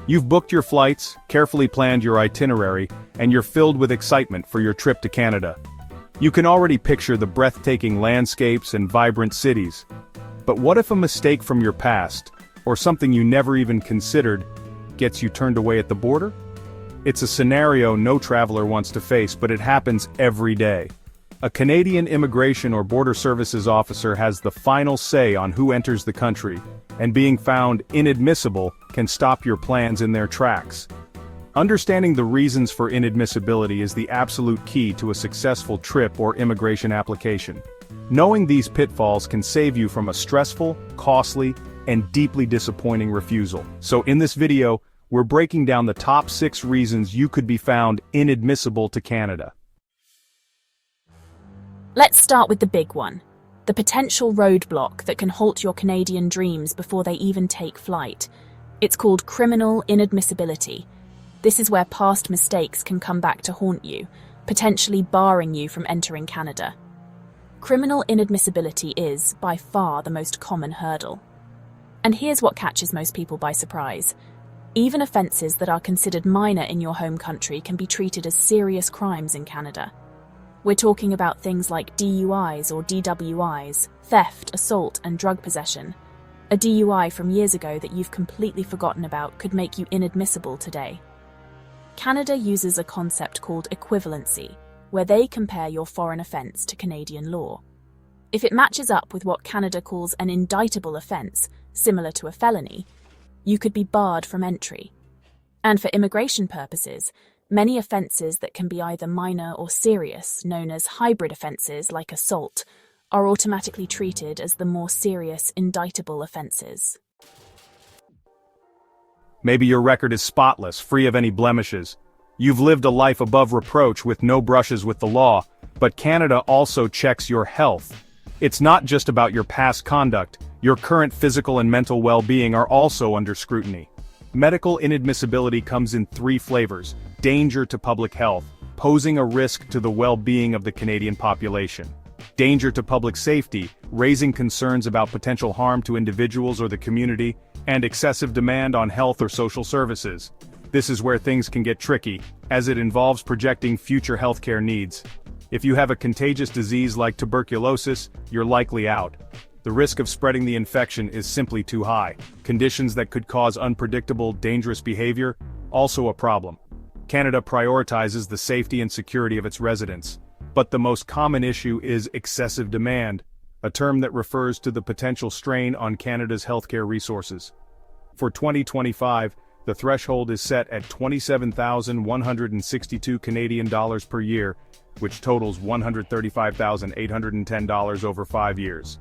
You've booked your flights, carefully planned your itinerary, and you're filled with excitement for your trip to Canada. You can already picture the breathtaking landscapes and vibrant cities. But what if a mistake from your past, or something you never even considered, gets you turned away at the border? It's a scenario no traveler wants to face, but it happens every day. A Canadian Immigration or Border Services officer has the final say on who enters the country, and being found inadmissible can stop your plans in their tracks. Understanding the reasons for inadmissibility is the absolute key to a successful trip or immigration application. Knowing these pitfalls can save you from a stressful, costly, and deeply disappointing refusal. So in this video, we're breaking down the top 6 reasons you could be found inadmissible to Canada. Let's start with the big one, the potential roadblock that can halt your Canadian dreams before they even take flight. It's called criminal inadmissibility. This is where past mistakes can come back to haunt you, potentially barring you from entering Canada. Criminal inadmissibility is, by far, the most common hurdle. And here's what catches most people by surprise. Even offences that are considered minor in your home country can be treated as serious crimes in Canada. We're talking about things like DUIs or DWIs, theft, assault, and drug possession. A DUI from years ago that you've completely forgotten about could make you inadmissible today. Canada uses a concept called equivalency, where they compare your foreign offence to Canadian law. If it matches up with what Canada calls an indictable offence, similar to a felony, you could be barred from entry. And for immigration purposes, many offences that can be either minor or serious, known as hybrid offences like assault, are automatically treated as the more serious indictable offences. Maybe your record is spotless, free of any blemishes. You've lived a life above reproach with no brushes with the law, but Canada also checks your health. It's not just about your past conduct, your current physical and mental well-being are also under scrutiny. Medical inadmissibility comes in 3 flavors: danger to public health, posing a risk to the well-being of the Canadian population; danger to public safety, raising concerns about potential harm to individuals or the community; and excessive demand on health or social services. This is where things can get tricky, as it involves projecting future healthcare needs. If you have a contagious disease like tuberculosis, you're likely out. The risk of spreading the infection is simply too high. Conditions that could cause unpredictable, dangerous behavior, also a problem. Canada prioritizes the safety and security of its residents. But the most common issue is excessive demand, a term that refers to the potential strain on Canada's healthcare resources. For 2025, the threshold is set at 27,162 Canadian dollars per year, which totals $135,810 over 5 years.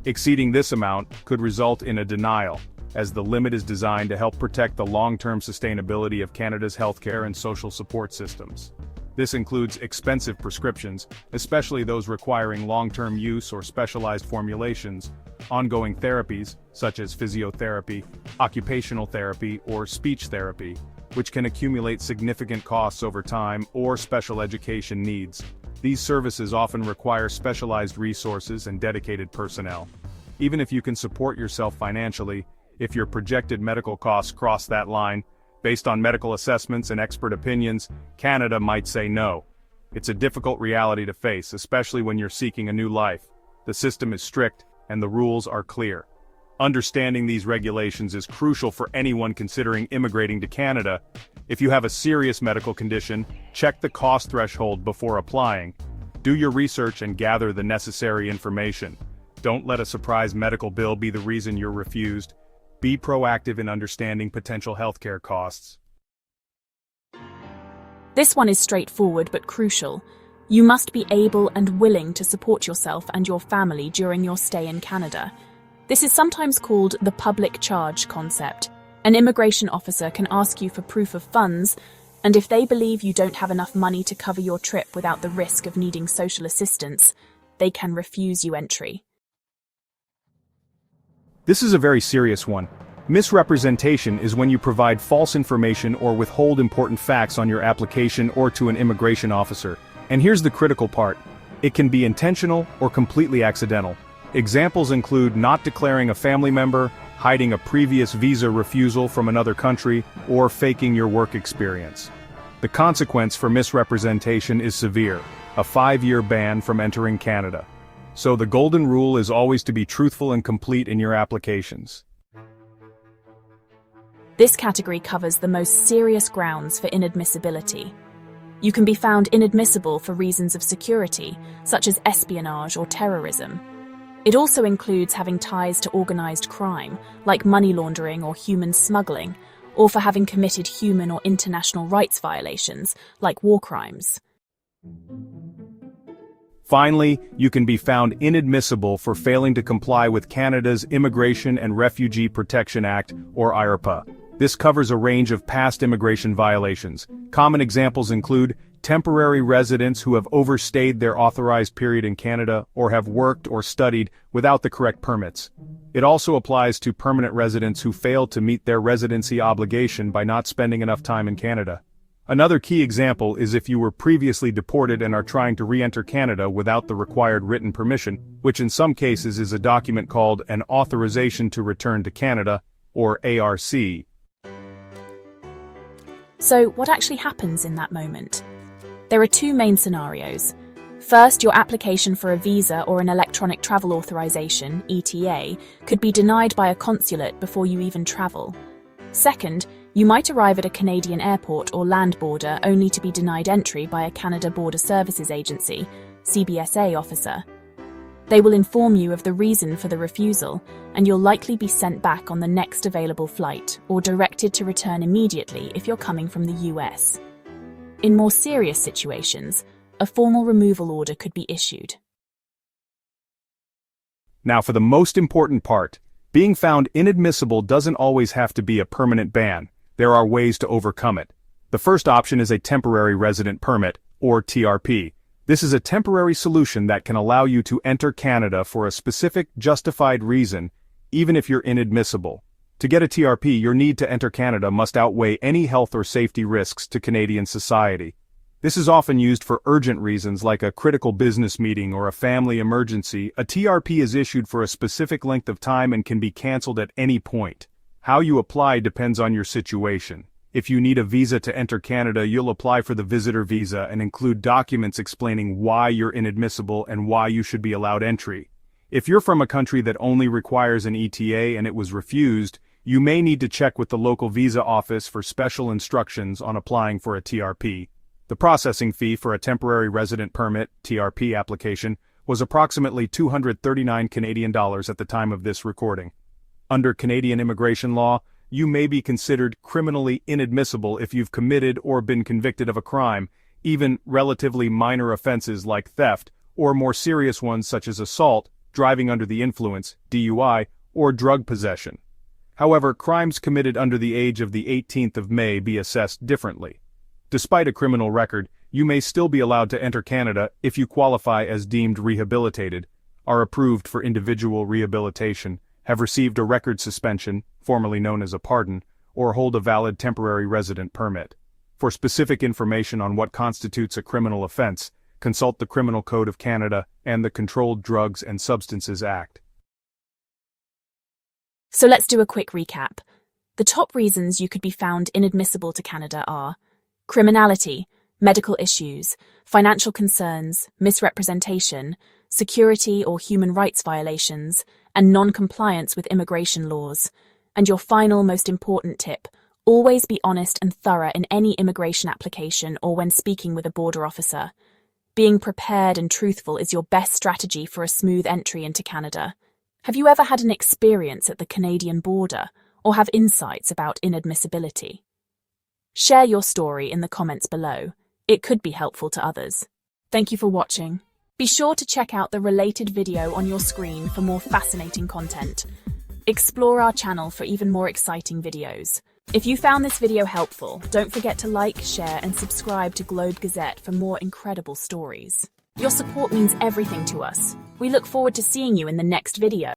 Exceeding this amount could result in a denial, as the limit is designed to help protect the long-term sustainability of Canada's healthcare and social support systems. This includes expensive prescriptions, especially those requiring long-term use or specialized formulations, ongoing therapies, such as physiotherapy, occupational therapy, or speech therapy, which can accumulate significant costs over time, or special education needs. These services often require specialized resources and dedicated personnel. Even if you can support yourself financially, if your projected medical costs cross that line, based on medical assessments and expert opinions, Canada might say no. It's a difficult reality to face, especially when you're seeking a new life. The system is strict, and the rules are clear. Understanding these regulations is crucial for anyone considering immigrating to Canada. If you have a serious medical condition, check the cost threshold before applying. Do your research and gather the necessary information. Don't let a surprise medical bill be the reason you're refused. Be proactive in understanding potential healthcare costs. This one is straightforward but crucial. You must be able and willing to support yourself and your family during your stay in Canada. This is sometimes called the public charge concept. An immigration officer can ask you for proof of funds, and if they believe you don't have enough money to cover your trip without the risk of needing social assistance, they can refuse you entry. This is a very serious one. Misrepresentation is when you provide false information or withhold important facts on your application or to an immigration officer. And here's the critical part. It can be intentional or completely accidental. Examples include not declaring a family member, hiding a previous visa refusal from another country, or faking your work experience. The consequence for misrepresentation is severe, a 5-year ban from entering Canada. So the golden rule is always to be truthful and complete in your applications. This category covers the most serious grounds for inadmissibility. You can be found inadmissible for reasons of security, such as espionage or terrorism. It also includes having ties to organized crime, like money laundering or human smuggling, or for having committed human or international rights violations, like war crimes. Finally, you can be found inadmissible for failing to comply with Canada's Immigration and Refugee Protection Act, or IRPA. This covers a range of past immigration violations. Common examples include temporary residents who have overstayed their authorized period in Canada or have worked or studied without the correct permits. It also applies to permanent residents who failed to meet their residency obligation by not spending enough time in Canada. Another key example is if you were previously deported and are trying to re-enter Canada without the required written permission, which in some cases is a document called an Authorization to Return to Canada, or ARC. So, what actually happens in that moment? There are two main scenarios. First, your application for a visa or an electronic travel authorization, ETA, could be denied by a consulate before you even travel. Second, you might arrive at a Canadian airport or land border only to be denied entry by a Canada Border Services Agency, CBSA officer. They will inform you of the reason for the refusal, and you'll likely be sent back on the next available flight or directed to return immediately if you're coming from the US. In more serious situations, a formal removal order could be issued. Now for the most important part, being found inadmissible doesn't always have to be a permanent ban. There are ways to overcome it. The first option is a temporary resident permit, or TRP. This is a temporary solution that can allow you to enter Canada for a specific, justified reason, even if you're inadmissible. To get a TRP, your need to enter Canada must outweigh any health or safety risks to Canadian society. This is often used for urgent reasons like a critical business meeting or a family emergency. A TRP is issued for a specific length of time and can be cancelled at any point. How you apply depends on your situation. If you need a visa to enter Canada, you'll apply for the visitor visa and include documents explaining why you're inadmissible and why you should be allowed entry. If you're from a country that only requires an ETA and it was refused, you may need to check with the local visa office for special instructions on applying for a TRP. The processing fee for a temporary resident permit (TRP) application was approximately $239 Canadian at the time of this recording. Under Canadian immigration law, you may be considered criminally inadmissible if you've committed or been convicted of a crime, even relatively minor offenses like theft, or more serious ones such as assault, driving under the influence, DUI, or drug possession. However, crimes committed under the age of the 18th of May be assessed differently. Despite a criminal record, you may still be allowed to enter Canada if you qualify as deemed rehabilitated, are approved for individual rehabilitation, have received a record suspension, formerly known as a pardon, or hold a valid temporary resident permit. For specific information on what constitutes a criminal offense, consult the Criminal Code of Canada and the Controlled Drugs and Substances Act. So let's do a quick recap. The top reasons you could be found inadmissible to Canada are criminality, medical issues, financial concerns, misrepresentation, security or human rights violations, and non-compliance with immigration laws. And your final, most important tip, always be honest and thorough in any immigration application or when speaking with a border officer. Being prepared and truthful is your best strategy for a smooth entry into Canada. Have you ever had an experience at the Canadian border or have insights about inadmissibility? Share your story in the comments below. It could be helpful to others. Thank you for watching. Be sure to check out the related video on your screen for more fascinating content. Explore our channel for even more exciting videos. If you found this video helpful, don't forget to like, share, and subscribe to Globe Gazette for more incredible stories. Your support means everything to us. We look forward to seeing you in the next video.